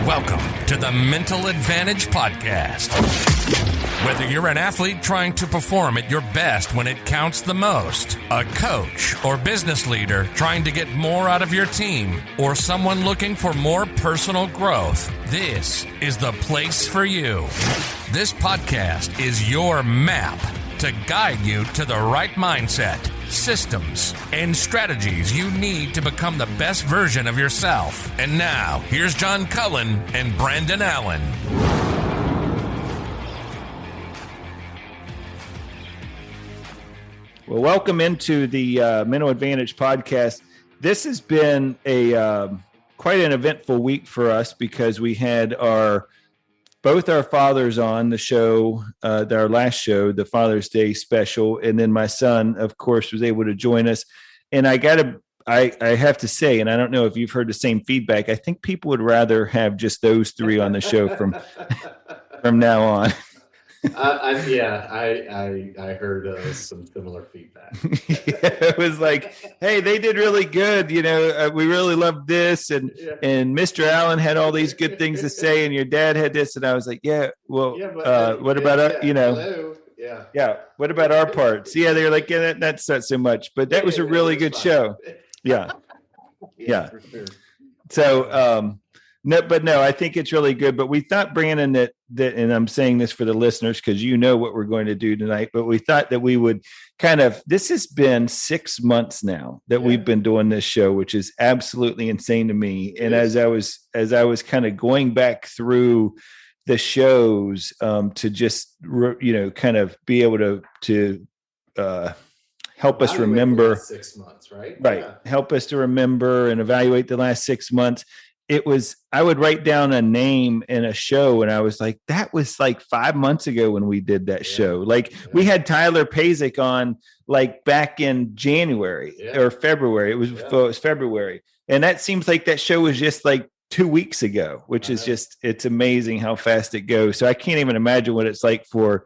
Welcome to the Mental Advantage Podcast. Whether you're an athlete trying to perform at your best when it counts the most, a coach or business leader trying to get more out of your team, or someone looking for more personal growth, this is the place for you. This podcast is your map to guide you to the right mindset, systems, and strategies you need to become the best version of yourself. And now, here's John Cullen and Brandon Allen. Well, welcome into the Mental Advantage Podcast. This has been a quite an eventful week for us because we had both our fathers on the show, our last show, the Father's Day special, and then my son, of course, was able to join us. And I have to say, and I don't know if you've heard the same feedback, I think people would rather have just those three on the show from now on. I heard some similar feedback. It was like, hey, they did really good. You know, we really loved this. And Mr. Allen had all these good things to say. And your dad had this. And I was like, what about our, hello. What about our parts? Yeah, they were like, that's not so much. But that was a really good show. Yeah. For sure. So, No, I think it's really good. But we thought, Brandon, that, and I'm saying this for the listeners because you know what we're going to do tonight, but we thought that we would this has been 6 months now that we've been doing this show, which is absolutely insane to me. And as I was kind of going back through the shows to just, kind of be able to help us remember 6 months, right? Right. Yeah. Help us to remember and evaluate the last 6 months. I would write down a name in a show and I was like, that was like 5 months ago when we did that show. We had Tyler Pazek on like back in January or February. It was February. And that seems like that show was just like 2 weeks ago, which is it's amazing how fast it goes. So I can't even imagine what it's like for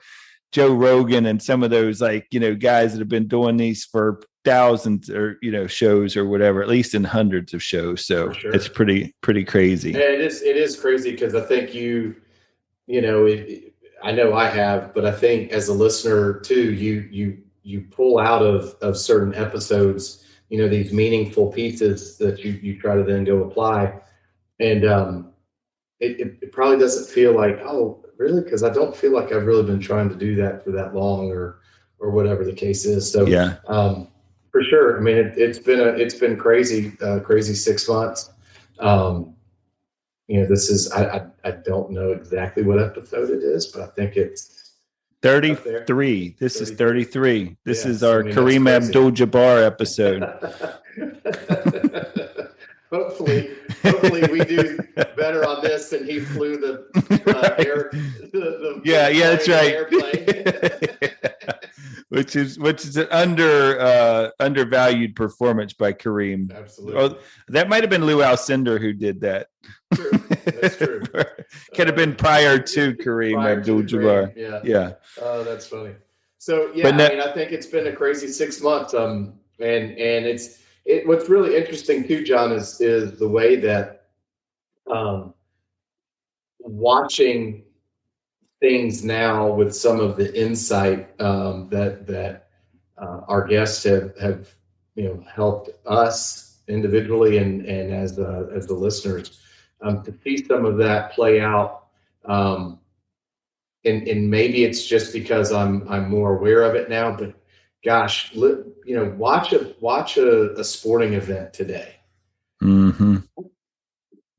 Joe Rogan and some of those guys that have been doing these for thousands or shows or whatever, at least in hundreds of shows. So It's pretty crazy. Yeah, it is crazy because I think I know I have, but I think as a listener too, you pull out of certain episodes, these meaningful pieces that you try to then go apply, and it probably doesn't feel like, oh really, because I don't feel like I've really been trying to do that for that long or whatever the case is. So for sure. I mean, it's been crazy 6 months. This is, I don't know exactly what episode it is, but I think it's 33. This is 33. This is our Kareem Abdul-Jabbar episode. Hopefully we do better on this than he flew the air. That's right. Which is an undervalued performance by Kareem. Absolutely. Oh, that might have been Lou Alcindor who did that. True. That's true. Could have been prior to Kareem Abdul-Jabbar. Yeah. Oh, that's funny. So I think it's been a crazy 6 months. And it's what's really interesting too, John, is the way that watching things now with some of the insight that our guests have helped us individually and as the listeners to see some of that play out, and maybe it's just because I'm more aware of it now, but gosh, watch a sporting event today. Mm-hmm.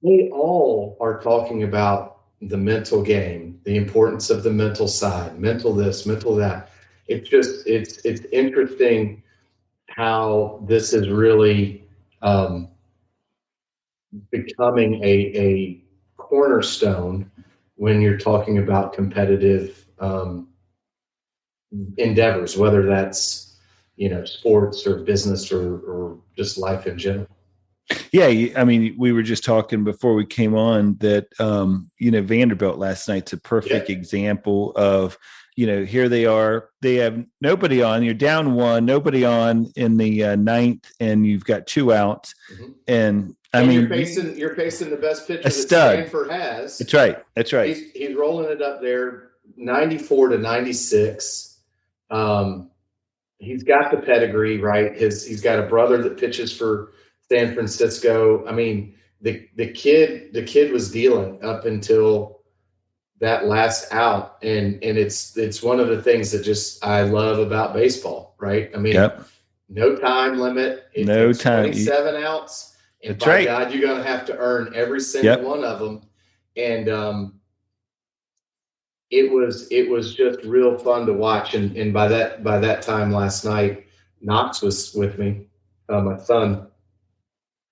They all are talking about the mental game, the importance of the mental side, mental this, mental that. It's interesting how this is really becoming a cornerstone when you're talking about competitive endeavors, whether that's sports or business or just life in general. Yeah, I mean, we were just talking before we came on that, Vanderbilt last night's a perfect example of here they are. They have nobody on. You're down one, nobody on in the ninth, and you've got 2 outs. Mm-hmm. And I mean, you're facing the best pitcher that stud. Stanford has. That's right. That's right. He's rolling it up there, 94 to 96. He's got the pedigree, right? He's got a brother that pitches for San Francisco. I mean, the kid was dealing up until that last out, and it's one of the things that just I love about baseball, right? I mean, no time limit. No time. 27 outs. And That's by right. God, you're going to have to earn every single one of them. And it was just real fun to watch. And by that time last night, Knox was with me, my son,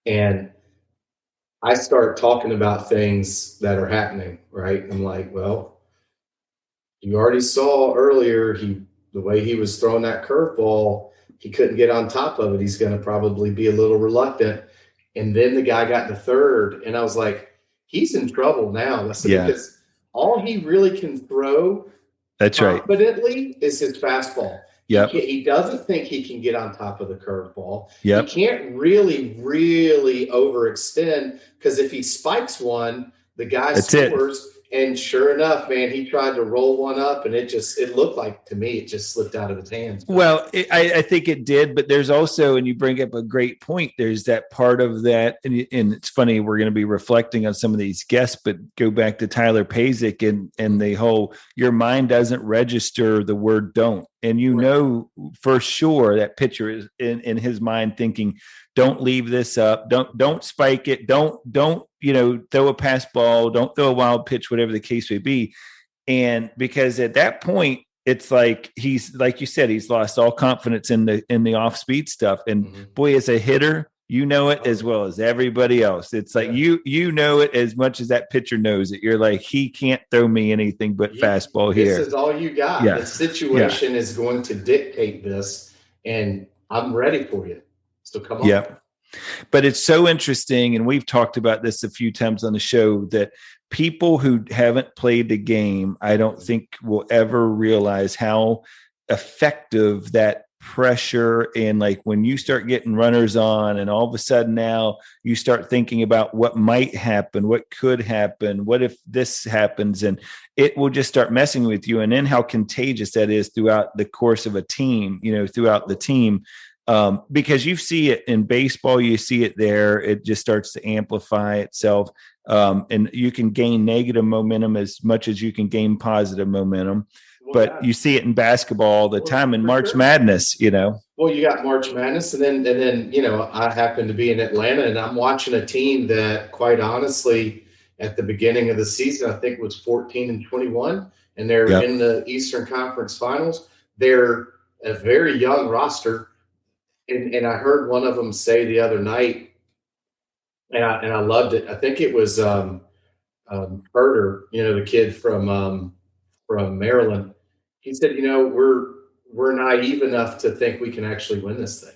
and I start talking about things that are happening. Right? I'm like, well, you already saw earlier the way he was throwing that curveball, he couldn't get on top of it. He's going to probably be a little reluctant. And then the guy got to third, and I was like, he's in trouble now. Because all he really can throw confidently is his fastball. He doesn't think he can get on top of the curveball. He can't really, really overextend, because if he spikes one, the guy scores. And sure enough, man, he tried to roll one up, and it looked like, to me, it just slipped out of his hands. Well, I think it did, but there's also, and you bring up a great point, there's that part of that, and it's funny, we're going to be reflecting on some of these guests, but go back to Tyler Pasick and the whole, your mind doesn't register the word don't. And know for sure that pitcher is in his mind thinking, don't leave this up. Don't spike it. Don't throw a pass ball. Don't throw a wild pitch, whatever the case may be. And because at that point, it's like he's, like you said, he's lost all confidence in the off speed stuff. And boy, as a hitter, it as well as everybody else. It's like you know it as much as that pitcher knows it. You're like, he can't throw me anything but fastball here. This is all you got. The situation is going to dictate this, and I'm ready for you. So come on. Yeah. But it's so interesting, and we've talked about this a few times on the show, that people who haven't played the game, I don't think will ever realize how effective that pressure, and like when you start getting runners on, and all of a sudden now you start thinking about what might happen, what could happen, what if this happens, and it will just start messing with you. And then how contagious that is throughout the course of a team, throughout the team. Because you see it in baseball, you see it there, it just starts to amplify itself. And you can gain negative momentum as much as you can gain positive momentum. But you see it in basketball all the time, in March Madness, Well, you got March Madness, and then I happen to be in Atlanta, and I'm watching a team that, quite honestly, at the beginning of the season, I think was 14-21, and they're in the Eastern Conference Finals. They're a very young roster, and I heard one of them say the other night, and I loved it. I think it was Herder, the kid from Maryland. He said, we're naive enough to think we can actually win this thing.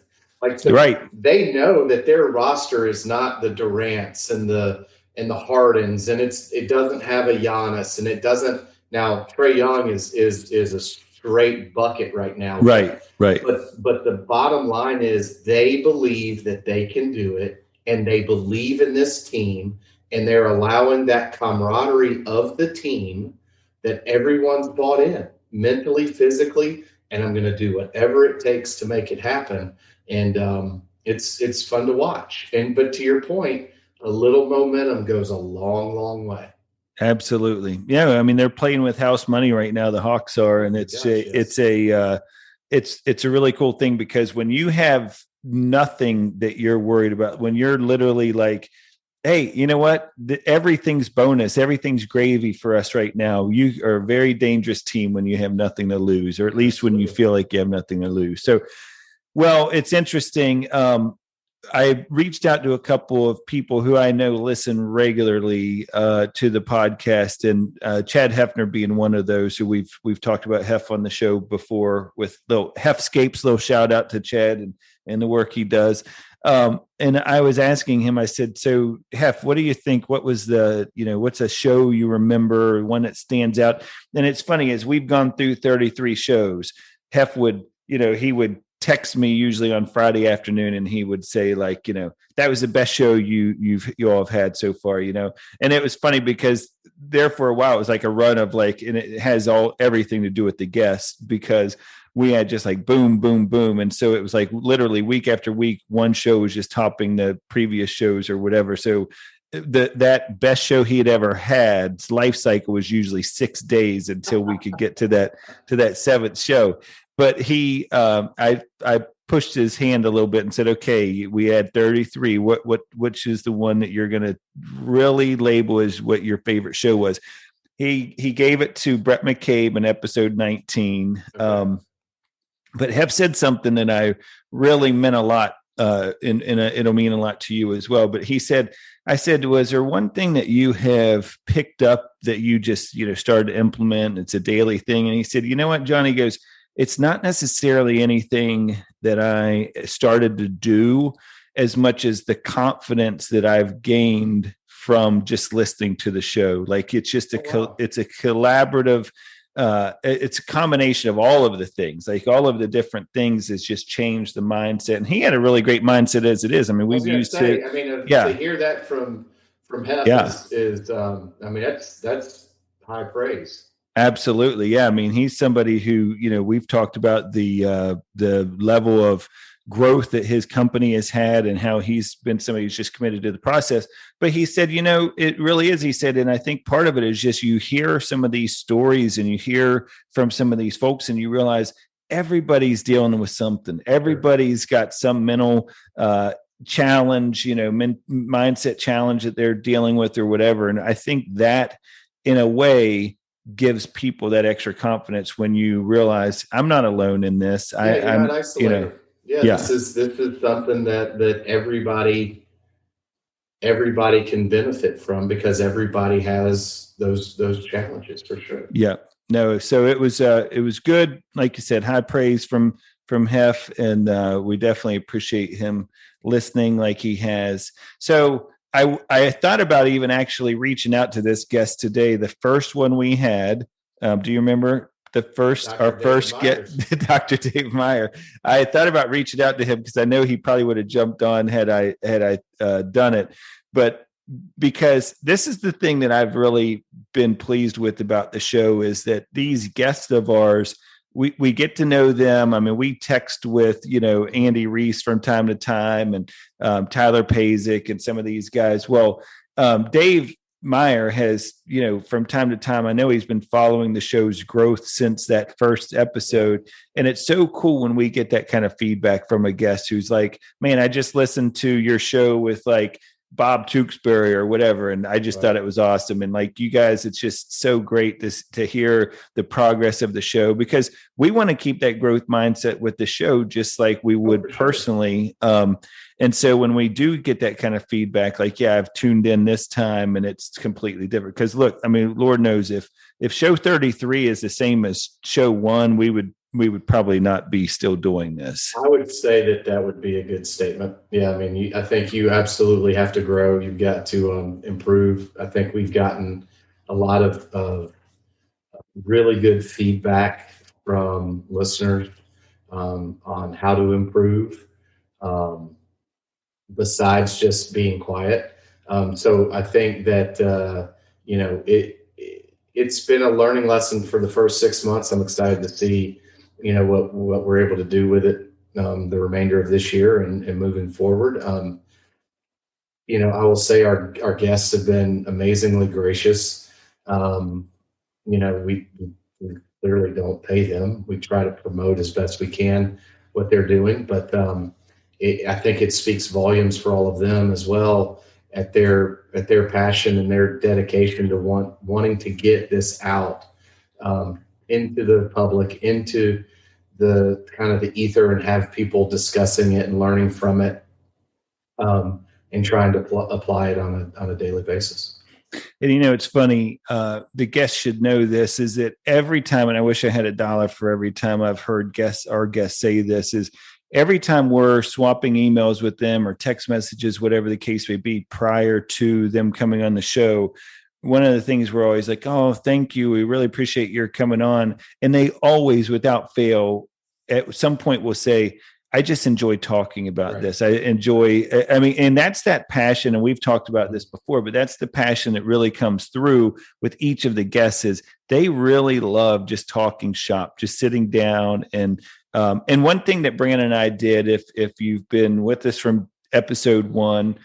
They know that their roster is not the Durants and the Hardens, and it doesn't have a Giannis, and it doesn't. Now Trae Young is a straight bucket right now. Right. But the bottom line is they believe that they can do it, and they believe in this team, and they're allowing that camaraderie of the team that everyone's bought in mentally, physically, and I'm going to do whatever it takes to make it happen. And it's fun to watch. But to your point, a little momentum goes a long, long way. Absolutely. Yeah. I mean, they're playing with house money right now. The Hawks are, and it's a really cool thing, because when you have nothing that you're worried about, when you're literally like, hey, you know what? Everything's bonus. Everything's gravy for us right now. You are a very dangerous team when you have nothing to lose, or at least when you feel like you have nothing to lose. So, well, it's interesting. I reached out to a couple of people who I know listen regularly to the podcast, and Chad Hefner being one of those who we've talked about Hef on the show before with little Hefscapes. Little shout out to Chad and the work he does. And I was asking him, I said, so Hef, what do you think? What was what's a show you remember, one that stands out? And it's funny, as we've gone through 33 shows, Hef would, he would text me usually on Friday afternoon, and he would say, like, that was the best show you all have had so far, And it was funny because there for a while, it was like a run of like, and it has everything to do with the guests, because we had just like boom, boom, boom. And so it was like literally week after week, one show was just topping the previous shows or whatever. So that best show he had ever had's life cycle was usually 6 days until we could get to that seventh show. But I pushed his hand a little bit and said, okay, we had 33. Which is the one that you're going to really label as what your favorite show was? He gave it to Brett McCabe in episode 19. Okay. But Hef said something that I really meant a lot, it'll mean a lot to you as well. But I said, was there one thing that you have picked up that you just, started to implement? It's a daily thing. And he said, you know what, John? He goes, it's not necessarily anything that I started to do as much as the confidence that I've gained from just listening to the show. Like, it's just it's a collaborative, it's a combination of all of the things, like all of the different things has just changed the mindset. And he had a really great mindset as it is. I mean, we've used it. I mean, to hear that from Hef is I mean, that's high praise. Absolutely. Yeah. I mean, he's somebody who, we've talked about the level of growth that his company has had and how he's been somebody who's just committed to the process. But he said, it really is. He said, and I think part of it is just you hear some of these stories and you hear from some of these folks and you realize everybody's dealing with something. Everybody's got some mental challenge, mindset challenge that they're dealing with or whatever. And I think that in a way gives people that extra confidence when you realize I'm not alone in this. I'm not isolated. This is something that everybody can benefit from, because everybody has those challenges for sure. Yeah. No. So it was good. Like you said, high praise from Hef, and we definitely appreciate him listening like he has. So I thought about even actually reaching out to this guest today. The first one we had, do you remember our first guest, Dr. Dave Meyer? I thought about reaching out to him because I know he probably would have jumped on had I done it. But because this is the thing that I've really been pleased with about the show is that these guests of ours, we get to know them. I mean, we text with, Andy Reese from time to time, and Tyler Pazik and some of these guys. Well, Dave Meyer has, from time to time, I know he's been following the show's growth since that first episode. And it's so cool when we get that kind of feedback from a guest who's like, man, I just listened to your show with like Bob Tewksbury or whatever, and I just thought it was awesome. And like you guys, it's just so great to hear the progress of the show, because we want to keep that growth mindset with the show, just like we would personally. And so when we do get that kind of feedback, like, yeah, I've tuned in this time and it's completely different. Because look, I mean, Lord knows if show 33 is the same as show 1, we would probably not be still doing this. I would say that would be a good statement. Yeah, I mean, I think you absolutely have to grow. You've got to improve. I think we've gotten a lot of really good feedback from listeners on how to improve, besides just being quiet. So I think that, it's been a learning lesson for the first 6 months. I'm excited to see what we're able to do with it the remainder of this year and moving forward. I will say our guests have been amazingly gracious. We clearly don't pay them. We try to promote as best we can what they're doing, but I think it speaks volumes for all of them as well, at their passion and their dedication to wanting to get this out into the public, into the kind of the ether, and have people discussing it and learning from it, and trying to apply it on a daily basis. And it's funny, the guests should know this, is that every time, and I wish I had $1 for every time I've heard our guests say this, is every time we're swapping emails with them or text messages, whatever the case may be, prior to them coming on the show, one of the things we're always like, oh, thank you. We really appreciate your coming on. And they always, without fail, at some point will say, I just enjoy talking about this. I enjoy, I mean, and that's that passion. And we've talked about this before, but that's the passion that really comes through with each of the guests is they really love just talking shop, just sitting down. And one thing that Brandon and I did, if you've been with us from episode 1,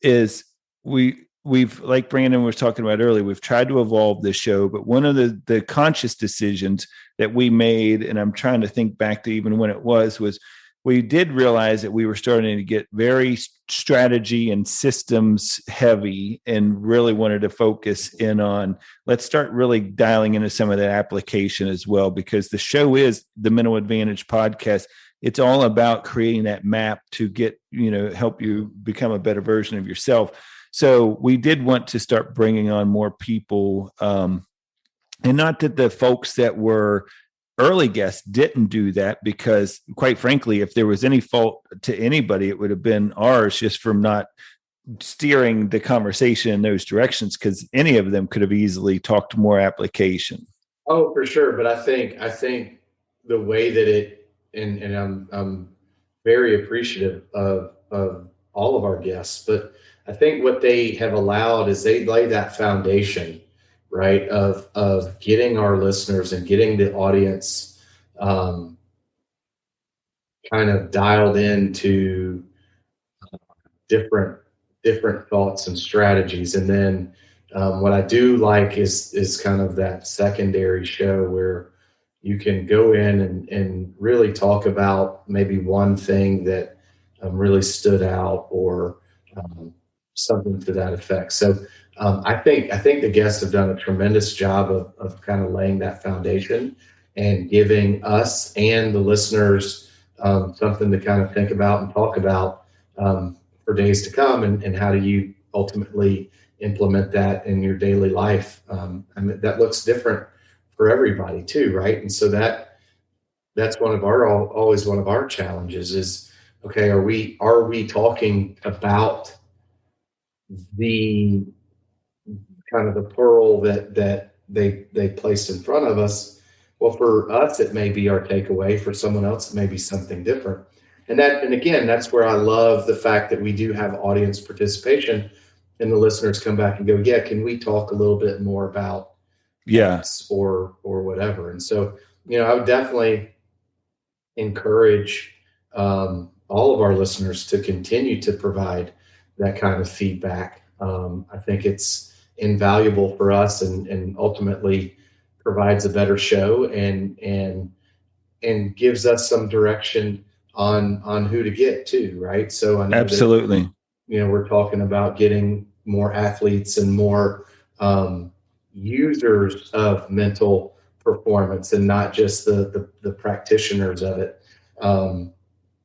is we've, like Brandon was talking about earlier, we've tried to evolve the show, but one of the conscious decisions that we made, and I'm trying to think back to even when it was we did realize that we were starting to get very strategy and systems heavy and really wanted to focus in on, let's start really dialing into some of that application as well, because the show is the Mental Advantage Podcast. It's all about creating that map to get, help you become a better version of yourself. So we did want to start bringing on more people, and not that the folks that were early guests didn't do that, because quite frankly, if there was any fault to anybody, it would have been ours, just from not steering the conversation in those directions, because any of them could have easily talked more application. Oh, for sure. But I think the way that it, and I'm very appreciative of all of our guests, but I think what they have allowed is they lay that foundation, right, of getting our listeners and getting the audience kind of dialed into different thoughts and strategies. And then what I do like is kind of that secondary show where you can go in and really talk about maybe one thing that really stood out, or something to that effect. So I think the guests have done a tremendous job of kind of laying that foundation and giving us and the listeners something to kind of think about and talk about for days to come, and how do you ultimately implement that in your daily life. And that looks different for everybody too, right? And so that's always one of our challenges is, okay, are we talking about the kind of the pearl that they placed in front of us? Well, for us, it may be our takeaway. For someone else, it may be something different. And again, that's where I love the fact that we do have audience participation, and the listeners come back and go, yeah, can we talk a little bit more about X or whatever? And so, I would definitely encourage all of our listeners to continue to provide that kind of feedback. I think it's invaluable for us, and ultimately provides a better show and gives us some direction on who to get to, right? So I know absolutely, we're talking about getting more athletes and more users of mental performance, and not just the practitioners of it, or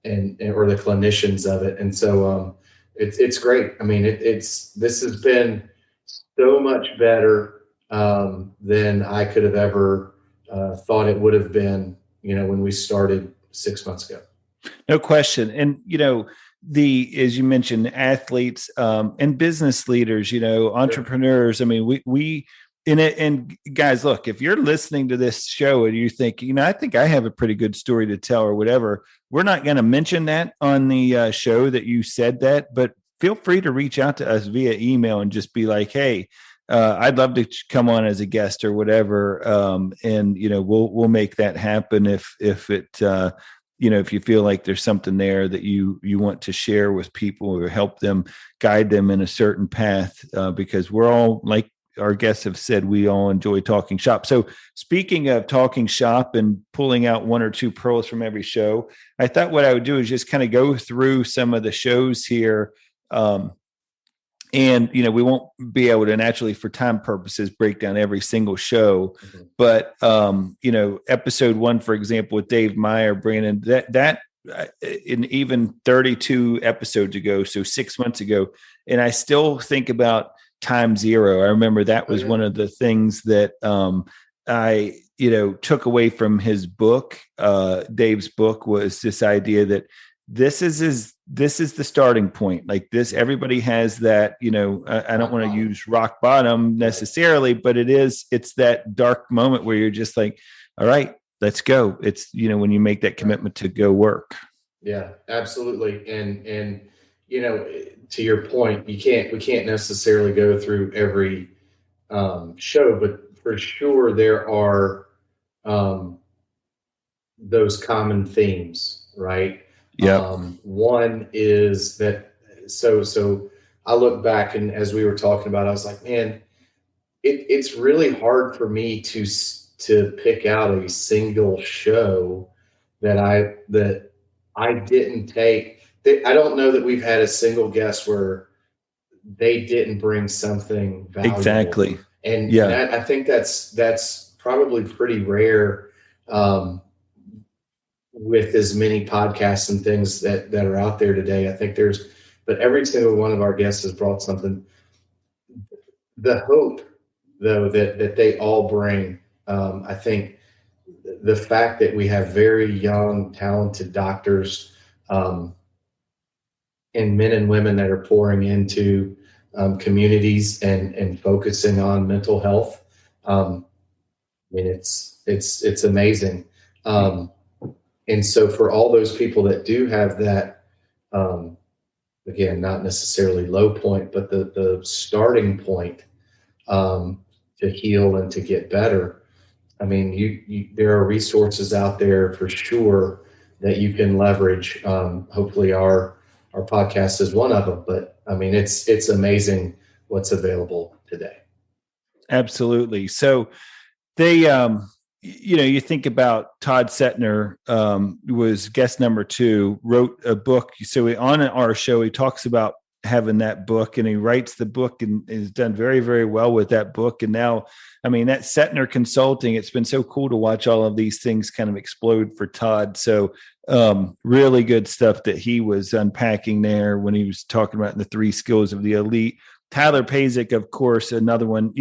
the clinicians of it. And so it's great. I mean, this has been so much better than I could have ever thought it would have been, when we started 6 months ago. No question. And, as you mentioned, athletes and business leaders, entrepreneurs. I mean, we and guys, look, if you're listening to this show and you think, I think I have a pretty good story to tell or whatever, we're not going to mention that on the show that you said that, but feel free to reach out to us via email and just be like, hey, I'd love to come on as a guest or whatever. And, we'll make that happen if it, if you feel like there's something there that you want to share with people or help them, guide them in a certain path, because we're all, like our guests have said, we all enjoy talking shop. So speaking of talking shop and pulling out one or two pearls from every show, I thought what I would do is just kind of go through some of the shows here. And, we won't be able to naturally, for time purposes, break down every single show. Mm-hmm. But, episode 1, for example, with Dave Meyer, Brandon, that in even 32 episodes ago, so 6 months ago, and I still think about Time Zero. I remember that was one of the things that I, took away from his book, Dave's book, was this idea that this is the starting point. Like this, everybody has that, I don't want to use rock bottom necessarily, but it's that dark moment where you're just like, all right, let's go. It's, when you make that commitment to go work. Yeah, absolutely. And, to your point, we can't necessarily go through every show, but for sure there are those common themes, right? Yeah. One is that, so I look back, and as we were talking about, I was like, man, it's really hard for me to pick out a single show that I didn't take. I don't know that we've had a single guest where they didn't bring something valuable. Exactly. And I think that's probably pretty rare with as many podcasts and things that are out there today. I think but every single one of our guests has brought something. The hope, though, that they all bring, I think the fact that we have very young, talented doctors and men and women that are pouring into communities and focusing on mental health. I mean, it's amazing. And so for all those people that do have that, again, not necessarily low point, but the starting point to heal and to get better. I mean, there are resources out there for sure that you can leverage. Hopefully our podcast is one of them, but I mean, it's amazing what's available today. Absolutely. So they, you think about Todd Setner, was guest number 2, wrote a book. So on our show, he talks about having that book, and he writes the book and is done very, very well with that book. And now, I mean, that Setner Consulting, it's been so cool to watch all of these things kind of explode for Todd. So really good stuff that he was unpacking there when he was talking about the 3 skills of the elite. Tyler Pasick, of course, another one.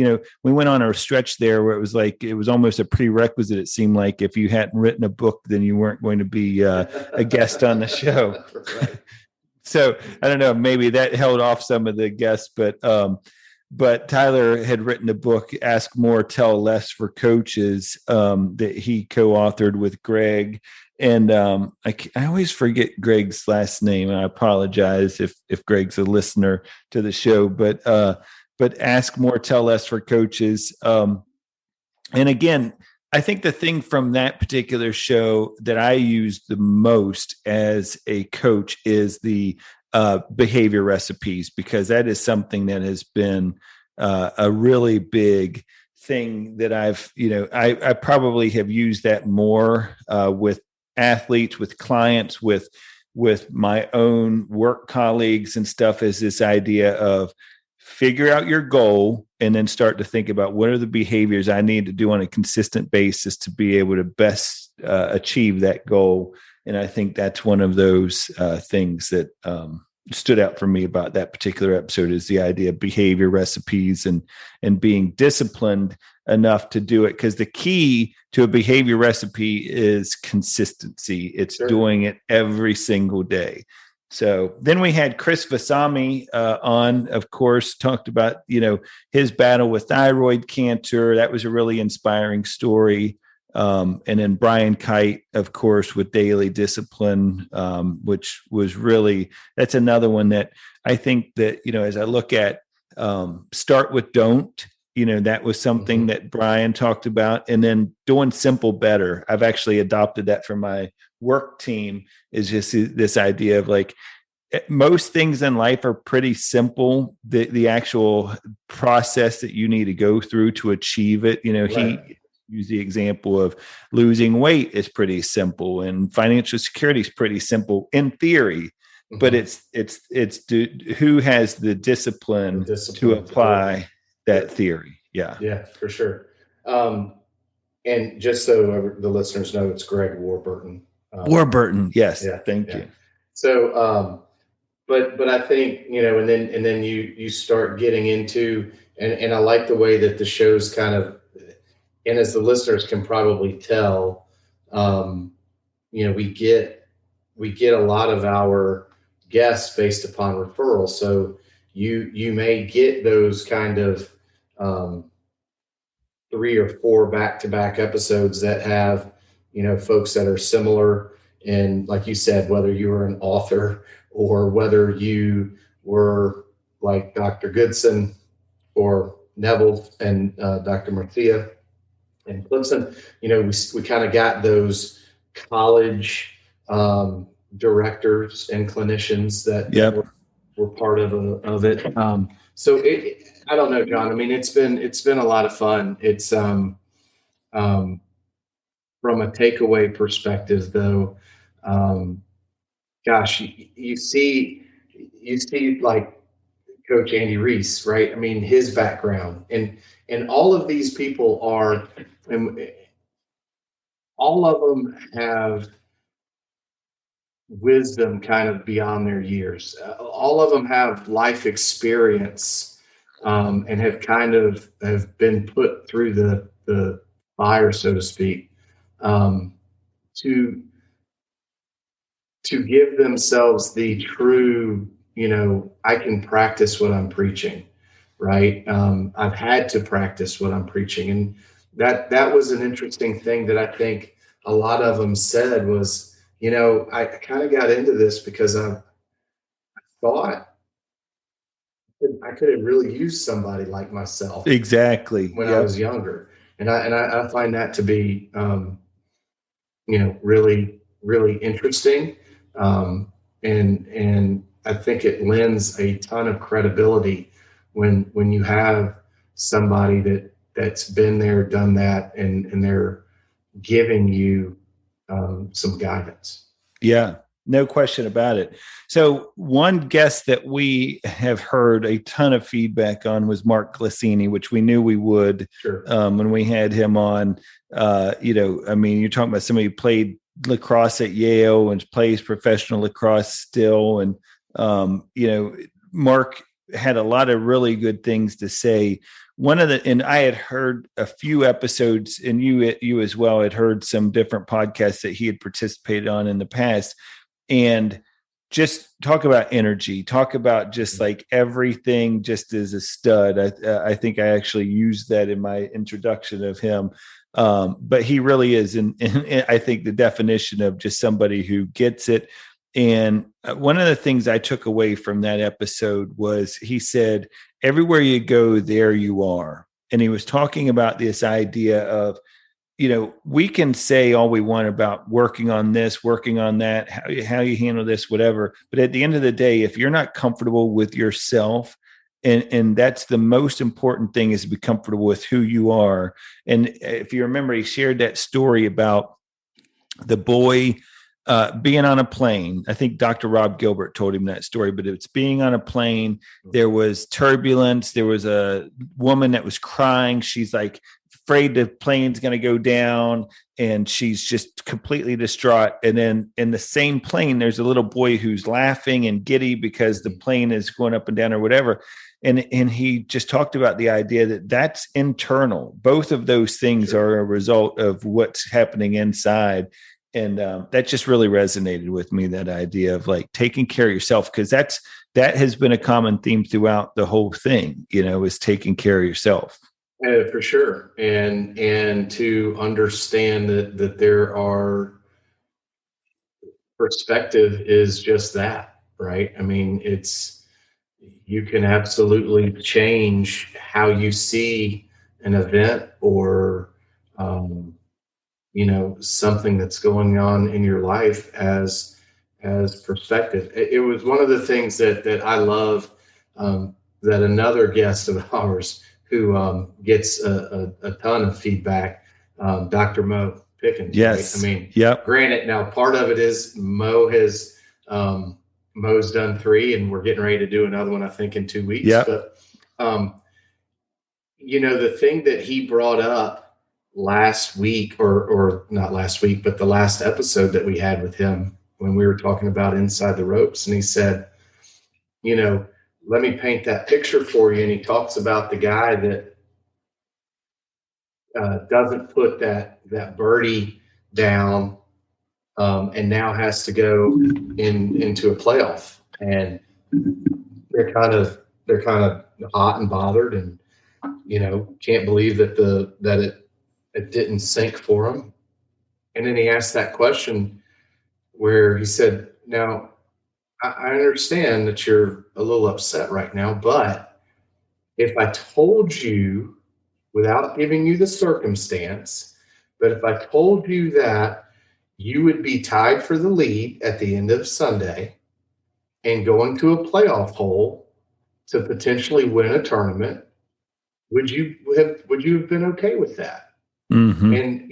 We went on our stretch there where it was almost a prerequisite. It seemed like if you hadn't written a book, then you weren't going to be a guest on the show. Right. So I don't know, maybe that held off some of the guests, but Tyler had written a book, Ask More, Tell Less for Coaches, that he co-authored with Greg. And I always forget Greg's last name, and I apologize if Greg's a listener to the show. But Ask More, Tell Less for Coaches. And again, I think the thing from that particular show that I use the most as a coach is the behavior recipes, because that is something that has been a really big thing that I probably have used that more with athletes, with clients, with my own work colleagues and stuff, is this idea of figure out your goal and then start to think about what are the behaviors I need to do on a consistent basis to be able to best achieve that goal. And I think that's one of those things that stood out for me about that particular episode, is the idea of behavior recipes and being disciplined enough to do it. Because the key to a behavior recipe is consistency. It's doing it every single day. So then we had Chris Vasami on, of course, talked about, his battle with thyroid cancer. That was a really inspiring story. And then Brian Kite, of course, with Daily Discipline, which was that's another one that I think that, as I look at Start with Don't, that was something that Brian talked about. And then doing simple better. I've actually adopted that for my work team, is just this idea of like, most things in life are pretty simple. The actual process that you need to go through to achieve it, Right. He used the example of losing weight is pretty simple, and financial security is pretty simple in theory, but it's who has the discipline to apply that theory. Yeah, for sure. And just so the listeners know, it's Greg Warburton. Warburton, yes, thank you. So, but I think, and then you start getting into, and I like the way that the show's kind of, And as the listeners can probably tell, we get a lot of our guests based upon referrals. So you may get those kind of 3 or 4 back-to-back episodes that have, folks that are similar. And like you said, whether you were an author or whether you were like Dr. Goodson or Neville and Dr. Marcia and Clemson, we kind of got those college directors and clinicians that were part of it. So I don't know, John. I mean, it's been a lot of fun. It's from a takeaway perspective, though. Gosh, you see like Coach Andy Reese, right? I mean, his background and all of these people are, and all of them have wisdom kind of beyond their years. All of them have life experience and have been put through the fire, so to speak, to give themselves the true, I can practice what I'm preaching, right? I've had to practice what I'm preaching. And that was an interesting thing that I think a lot of them said was, I kind of got into this because I thought I could have really used somebody like myself. Exactly. When I was younger. And I find that to be, really, really interesting. And I think it lends a ton of credibility when you have somebody that's been there, done that, and they're giving you some guidance. Yeah, no question about it. So one guest that we have heard a ton of feedback on was Mark Glissini, which we knew we would. Sure. When we had him on. I mean, you're talking about somebody who played lacrosse at Yale and plays professional lacrosse still. And, Mark had a lot of really good things to say. And I had heard a few episodes, and you as well had heard some different podcasts that he had participated on in the past, and just talk about energy, talk about just like everything just as a stud. I think I actually used that in my introduction of him. But he really is, and I think the definition of just somebody who gets it. And one of the things I took away from that episode was he said, everywhere you go, there you are. And he was talking about this idea of, we can say all we want about working on this, working on that, how you handle this, whatever. But at the end of the day, if you're not comfortable with yourself, and that's the most important thing, is to be comfortable with who you are. And if you remember, he shared that story about the boy being on a plane. I think Dr. Rob Gilbert told him that story, but it's being on a plane. There was turbulence. There was a woman that was crying. She's like afraid the plane's going to go down, and she's just completely distraught. And then in the same plane, there's a little boy who's laughing and giddy because the plane is going up and down or whatever. And he just talked about the idea that that's internal. Both of those things are a result of what's happening inside. And that just really resonated with me, that idea of like taking care of yourself, because that has been a common theme throughout the whole thing, is taking care of yourself. For sure. And to understand that there are, perspective is just that, right? I mean, you can absolutely change how you see an event or, something that's going on in your life as perspective. It was one of the things that I love, that another guest of ours who gets a ton of feedback, Dr. Mo Pickens. Yes. Right? I mean, Granted, now part of it is Mo's done 3, and we're getting ready to do another one, I think, in 2 weeks. Yep. But, the thing that he brought up last week, or not last week, but the last episode that we had with him when we were talking about Inside the Ropes, and he said, let me paint that picture for you. And he talks about the guy that doesn't put that birdie down, and now has to go into a playoff, and they're kind of hot and bothered, and can't believe that it didn't sink for him. And then he asked that question where he said, "Now, I understand that you're a little upset right now, but if I told you, without giving you the circumstance, but if I told you that you would be tied for the lead at the end of Sunday and going to a playoff hole to potentially win a tournament, would you have been okay with that?" Mm-hmm. And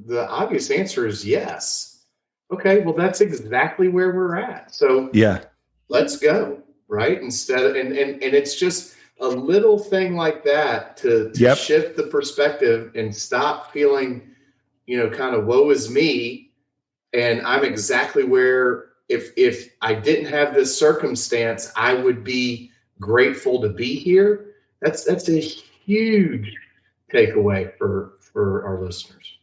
the obvious answer is yes. Okay, well, that's exactly where we're at. So yeah, let's go, right? Instead of, and it's just a little thing like that to shift the perspective and stop feeling, kind of woe is me. And I'm exactly where, if I didn't have this circumstance, I would be grateful to be here. That's a huge takeaway for our listeners.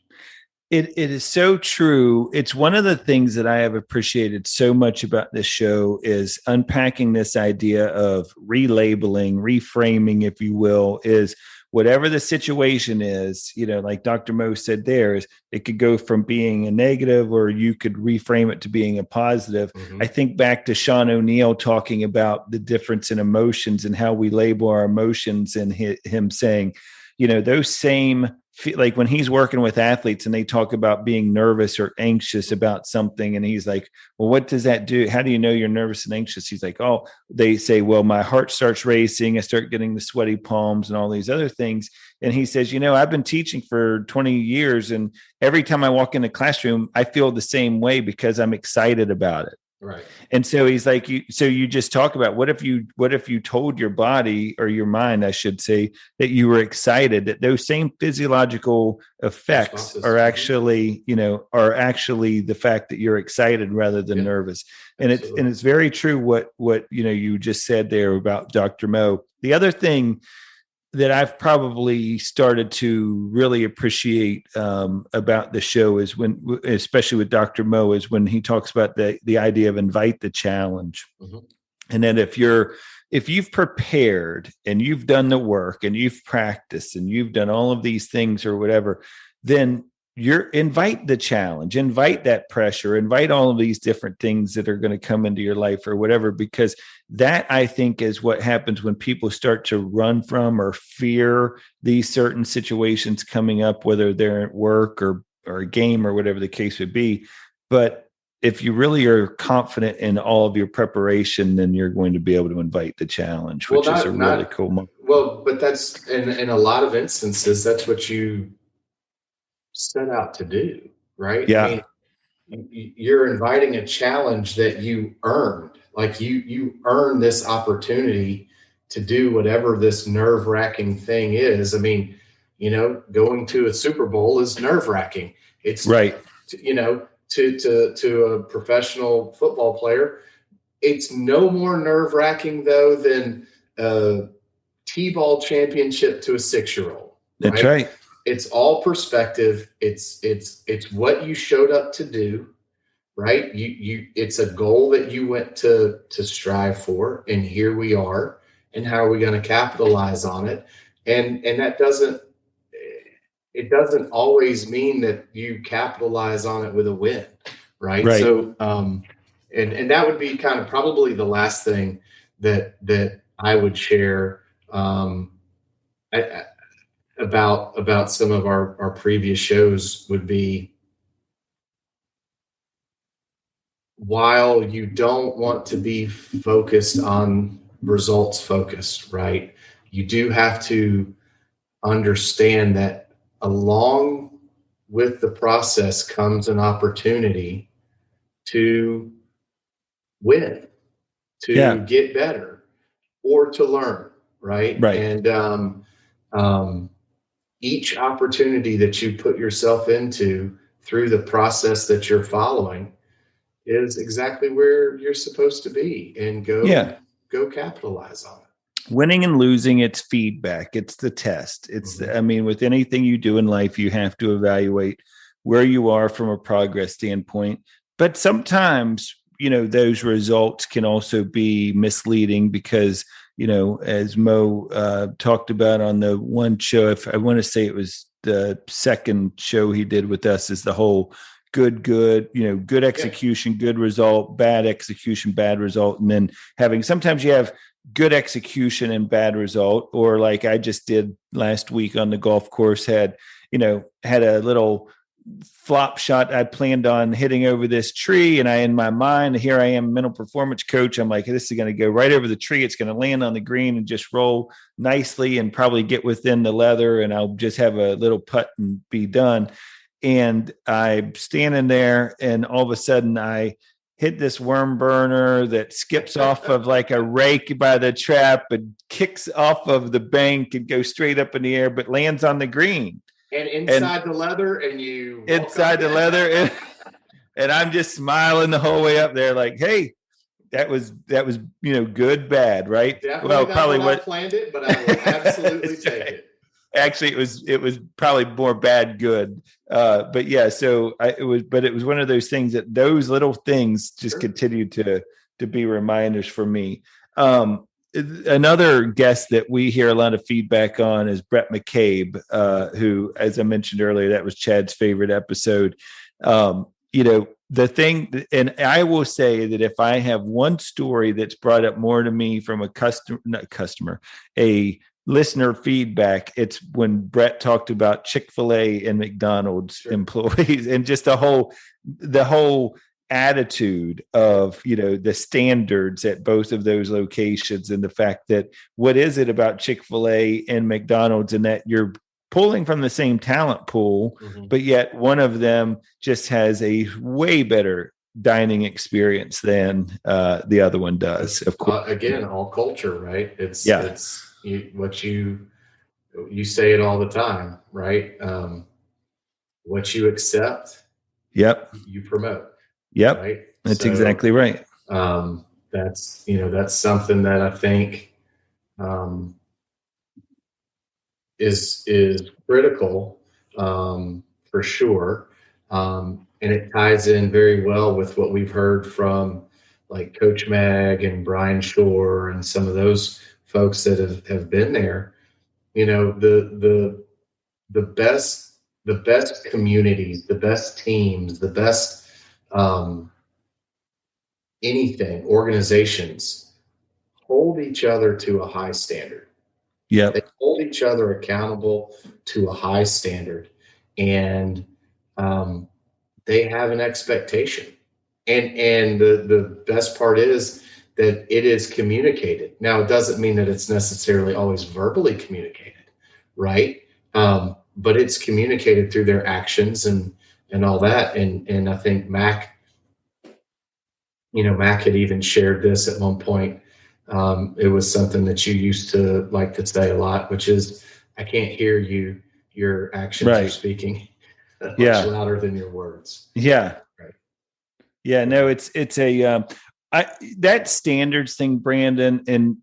It is so true. It's one of the things that I have appreciated so much about this show is unpacking this idea of relabeling, reframing, if you will, is whatever the situation is, like Dr. Mo said there, is it could go from being a negative or you could reframe it to being a positive. Mm-hmm. I think back to Sean O'Neill talking about the difference in emotions and how we label our emotions, and him saying, those same, like when he's working with athletes and they talk about being nervous or anxious about something, and he's like, well, what does that do? How do you know you're nervous and anxious? He's like, oh, they say, well, my heart starts racing. I start getting the sweaty palms and all these other things. And he says, I've been teaching for 20 years. And every time I walk in the classroom, I feel the same way because I'm excited about it. Right. And so he's like, you just talk about what if you told your body, or your mind, I should say, that you were excited, that those same physiological effects are actually, the fact that you're excited rather than nervous. And it's very true what you just said there about Dr. Mo. The other thing that I've probably started to really appreciate about the show is when, especially with Dr. Mo, is when he talks about the idea of invite the challenge. Mm-hmm. And then if you've prepared and you've done the work and you've practiced and you've done all of these things or whatever, then invite the challenge, invite that pressure, invite all of these different things that are going to come into your life or whatever, because that, I think, is what happens when people start to run from or fear these certain situations coming up, whether they're at work or a game or whatever the case would be. But if you really are confident in all of your preparation, then you're going to be able to invite the challenge, which is a really cool moment. Well, but that's in a lot of instances, that's what you set out to do, right? Yeah. I mean, you're inviting a challenge that you earned. Like you earned this opportunity to do whatever this nerve-wracking thing is. I mean, going to a Super Bowl is nerve-wracking. It's right. To a professional football player, it's no more nerve-wracking though than a T-ball championship to a 6-year-old. That's right. It's all perspective. It's what you showed up to do, right? It's a goal that you went to strive for, and here we are. And how are we going to capitalize on it? And that doesn't always mean that you capitalize on it with a win, right? So, and that would be kind of probably the last thing that I would share. About some of our previous shows would be, while you don't want to be focused on results focused, right? You do have to understand that along with the process comes an opportunity to win, to get better, or to learn, right? Right. And each opportunity that you put yourself into through the process that you're following is exactly where you're supposed to be, and go capitalize on it. winning and losing, it's feedback. It's the test. I mean, with anything you do in life, you have to evaluate where you are from a progress standpoint. But sometimes, those results can also be misleading because, as Mo talked about on the one show, if I want to say it was the second show he did with us, is the whole good, good execution, good result, bad execution, bad result. And then sometimes you have good execution and bad result, or like I just did last week on the golf course, had a little flop shot I planned on hitting over this tree, and in my mind, here I am, mental performance coach, I'm like, this is going to go right over the tree, it's going to land on the green and just roll nicely and probably get within the leather, and I'll just have a little putt and be done. And I'm standing there, and all of a sudden I hit this worm burner that skips off of like a rake by the trap and kicks off of the bank and goes straight up in the air, but lands on the green. And inside the leather, and you inside the leather, and I'm just smiling the whole way up there, like, hey, that was good, bad, right? Definitely probably what I planned it, but I will absolutely take it. Actually, it was probably more bad good, but yeah. So it was one of those things that those little things just continue to be reminders for me. Another guest that we hear a lot of feedback on is Brett McCabe, who, as I mentioned earlier, that was Chad's favorite episode. The thing, and I will say that if I have one story that's brought up more to me from a listener feedback, it's when Brett talked about Chick-fil-A and McDonald's employees, and just the whole attitude of the standards at both of those locations, and the fact that what is it about Chick-fil-A and McDonald's, and that you're pulling from the same talent pool, but yet one of them just has a way better dining experience than the other one does. Of course, again, all culture, right? It's what you say it all the time, right? What you accept, you promote. Yep. Right? That's exactly right. That's something that I think is critical, for sure. And it ties in very well with what we've heard from like Coach Mag and Brian Shore and some of those folks that have been there. The best communities, the best teams, the best organizations hold each other to a high standard. Yeah, they hold each other accountable to a high standard, and they have an expectation. And the best part is that it is communicated. Now, it doesn't mean that it's necessarily always verbally communicated, right? But it's communicated through their actions and all that. And I think Mac had even shared this at one point. It was something that you used to like to say a lot, which is, I can't hear you. Your actions are speaking much louder than your words. Yeah. Right. Yeah. No, it's that standards thing, Brandon, and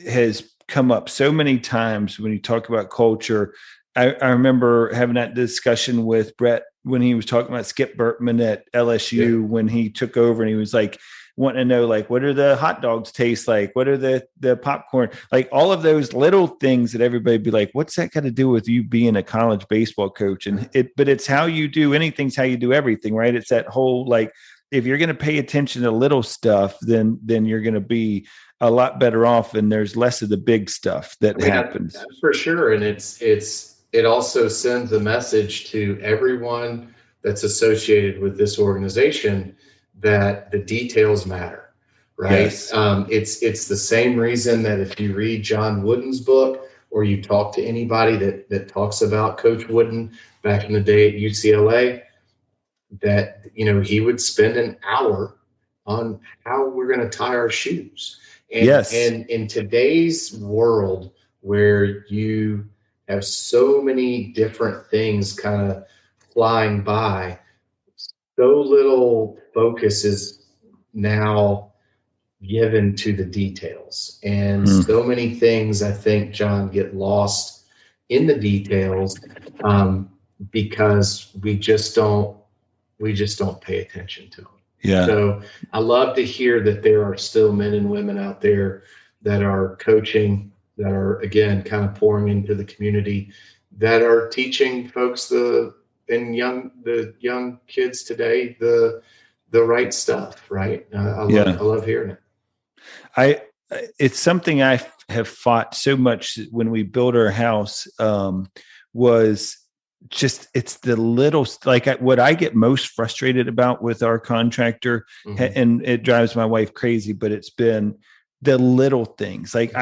has come up so many times when you talk about culture. I remember having that discussion with Brett when he was talking about Skip Bertman at LSU when he took over, and he was like wanting to know, like, what do the hot dogs taste like? What are the popcorn? Like all of those little things that everybody be like, what's that got to do with you being a college baseball coach? But it's how you do anything's how you do everything, right? It's that whole, like, if you're going to pay attention to little stuff, then you're going to be a lot better off, and there's less of the big stuff that happens. That's for sure. And it also sends a message to everyone that's associated with this organization that the details matter, right? Yes. It's the same reason that if you read John Wooden's book, or you talk to anybody that talks about Coach Wooden back in the day at UCLA, that he would spend an hour on how we're going to tie our shoes. And in today's world, where you have so many different things kind of flying by, so little focus is now given to the details. And so many things, I think, John, get lost in the details because we just don't pay attention to them. Yeah. So I love to hear that there are still men and women out there that are coaching, that are, again, kind of pouring into the community, that are teaching folks the young kids today the right stuff. Right. I love hearing it. It's something I have fought so much when we built our house, was just, it's the little, what I get most frustrated about with our contractor, and it drives my wife crazy, but it's been the little things. Like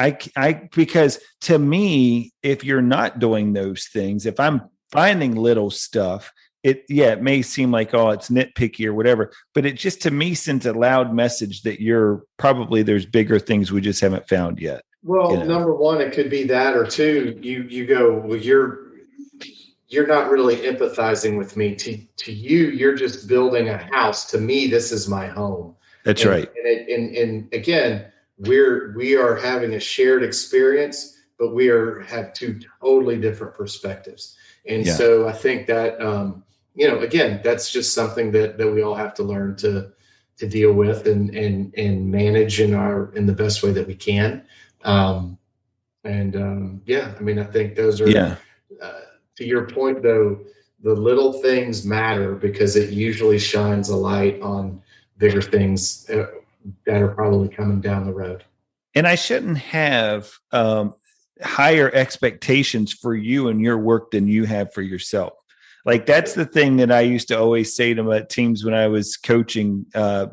because to me, if you're not doing those things, if I'm finding little stuff, it may seem like, oh, it's nitpicky or whatever, but it just, to me, sends a loud message that there's bigger things we just haven't found yet. Well, number one, it could be that, or two, you go, well, you're not really empathizing with me. To you, you're just building a house. To me, this is my home. That's right. And again, we are having a shared experience, but we have two totally different perspectives. And so I think that, again, that's just something that we all have to learn to deal with and manage in the best way that we can. I think those are, to your point though, the little things matter because it usually shines a light on bigger things that are probably coming down the road. And I shouldn't have higher expectations for you and your work than you have for yourself. Like, that's the thing that I used to always say to my teams when I was coaching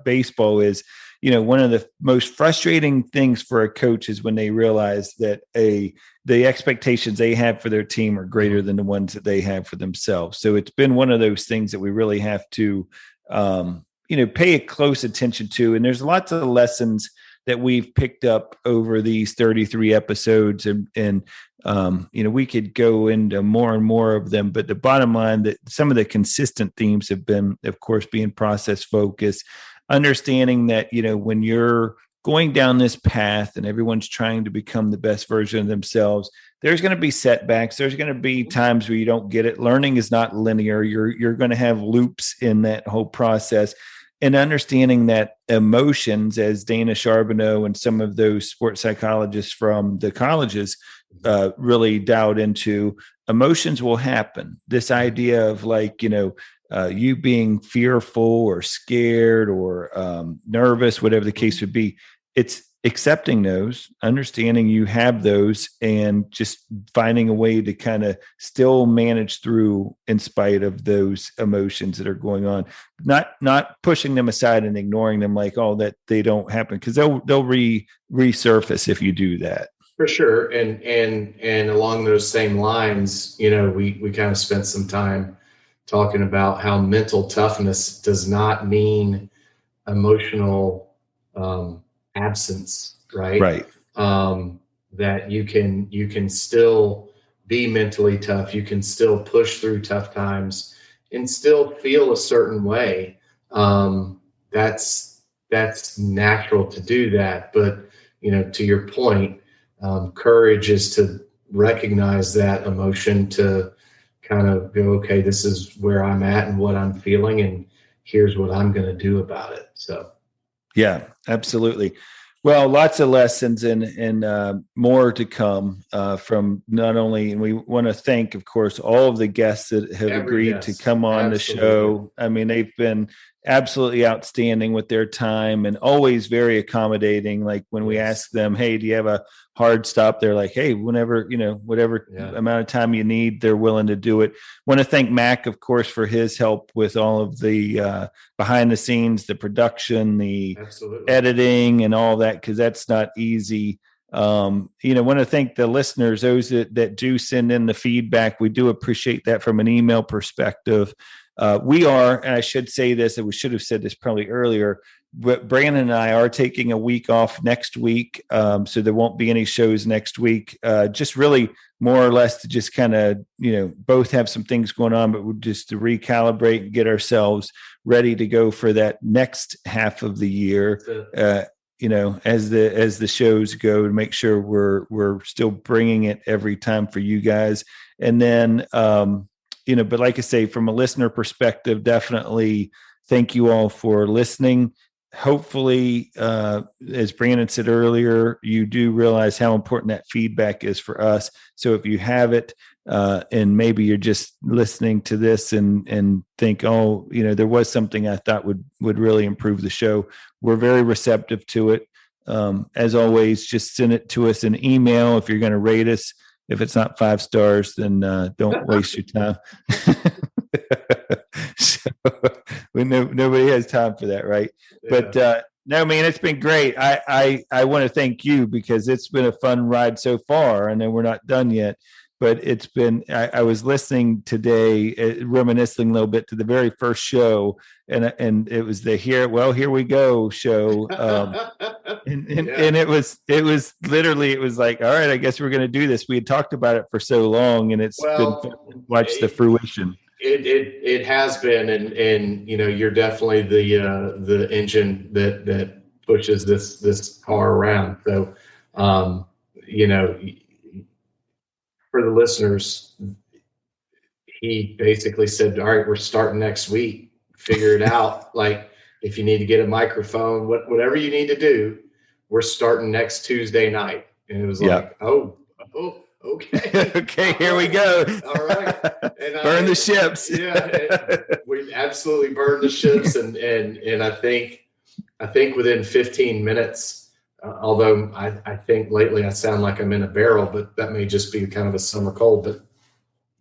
baseball is, one of the most frustrating things for a coach is when they realize that the expectations they have for their team are greater than the ones that they have for themselves. So it's been one of those things that we really have to, pay close attention to. And there's lots of lessons that we've picked up over these 33 episodes, and we could go into more and more of them. But the bottom line, that some of the consistent themes have been, of course, being process focused, understanding that, when you're going down this path and everyone's trying to become the best version of themselves, there's going to be setbacks. There's going to be times where you don't get it. Learning is not linear. You're going to have loops in that whole process. And understanding that emotions, as Dana Charbonneau and some of those sports psychologists from the colleges really dialed into, emotions will happen. This idea of you being fearful or scared or nervous, whatever the case would be, it's accepting those, understanding you have those, and just finding a way to kind of still manage through in spite of those emotions that are going on, not pushing them aside and ignoring them like, oh, that they don't happen, because they'll resurface if you do that. For sure. And along those same lines, we kind of spent some time talking about how mental toughness does not mean emotional absence, right? Right. That you can still be mentally tough. You can still push through tough times and still feel a certain way. That's natural to do that. But, to your point, courage is to recognize that emotion, to kind of go, okay, this is where I'm at and what I'm feeling, and here's what I'm going to do about it. So. Yeah, absolutely. Well, lots of lessons and more to come from not only, and we want to thank, of course, all of the guests that have agreed to come on the show. I mean, they've been absolutely outstanding with their time and always very accommodating. Like when we ask them, hey, do you have a hard stop? They're like, hey, whenever, whatever amount of time you need, they're willing to do it. Want to thank Mac, of course, for his help with all of the behind the scenes, the production, the editing and all that, because that's not easy. Want to thank the listeners, those that do send in the feedback. We do appreciate that from an email perspective. We are, and I should say this, and we should have said this probably earlier, but Brandon and I are taking a week off next week. So there won't be any shows next week. Just really more or less to just kind of, both have some things going on, but we're just to recalibrate and get ourselves ready to go for that next half of the year. as the shows go, to make sure we're still bringing it every time for you guys. And then, but like I say, from a listener perspective, definitely thank you all for listening. Hopefully, as Brandon said earlier, you do realize how important that feedback is for us. So if you have it, and maybe you're just listening to this and think, oh, there was something I thought would really improve the show, we're very receptive to it. As always, just send it to us in email. If you're going to rate us, if it's not 5 stars, then don't waste your time. So, nobody has time for that, right? Yeah. But no, man, it's been great. I want to thank you, because it's been a fun ride so far. I know we're not done yet, but it's been. I was listening today, reminiscing a little bit to the very first show, and it was the here we go show, and it was literally, it was like, all right, I guess we're going to do this. We had talked about it for so long, and it's been fun to watch the fruition. It has been, and you're definitely the engine that pushes this car around. So, for the listeners, he basically said, all right, we're starting next week. Figure it out. Like, if you need to get a microphone, whatever you need to do, we're starting next Tuesday night. And it was like, oh, okay. Okay, here we go. All right. And burn the ships. Yeah, we absolutely burned the ships. And I think within 15 minutes, although I think lately I sound like I'm in a barrel, but that may just be kind of a summer cold. But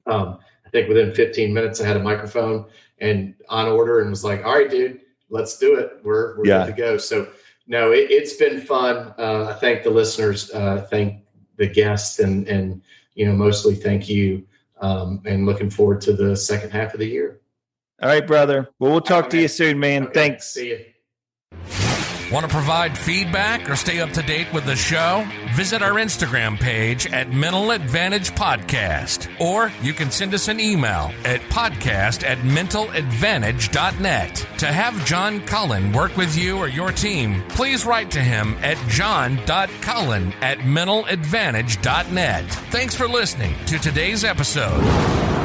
I think within 15 minutes I had a microphone and on order, and was like, all right, dude, let's do it. We're good to go. So no, it's been fun. I thank the listeners, thank the guests, and mostly thank you, and looking forward to the second half of the year. All right, brother. Well, we'll talk to you soon, man. Okay. Thanks. See you. Want to provide feedback or stay up to date with the show? Visit our Instagram page at Mental Advantage Podcast, or you can send us an email at podcast@mentaladvantage.net. To have John Cullen work with you or your team, please write to him at john.cullen@mentaladvantage.net. Thanks for listening to today's episode.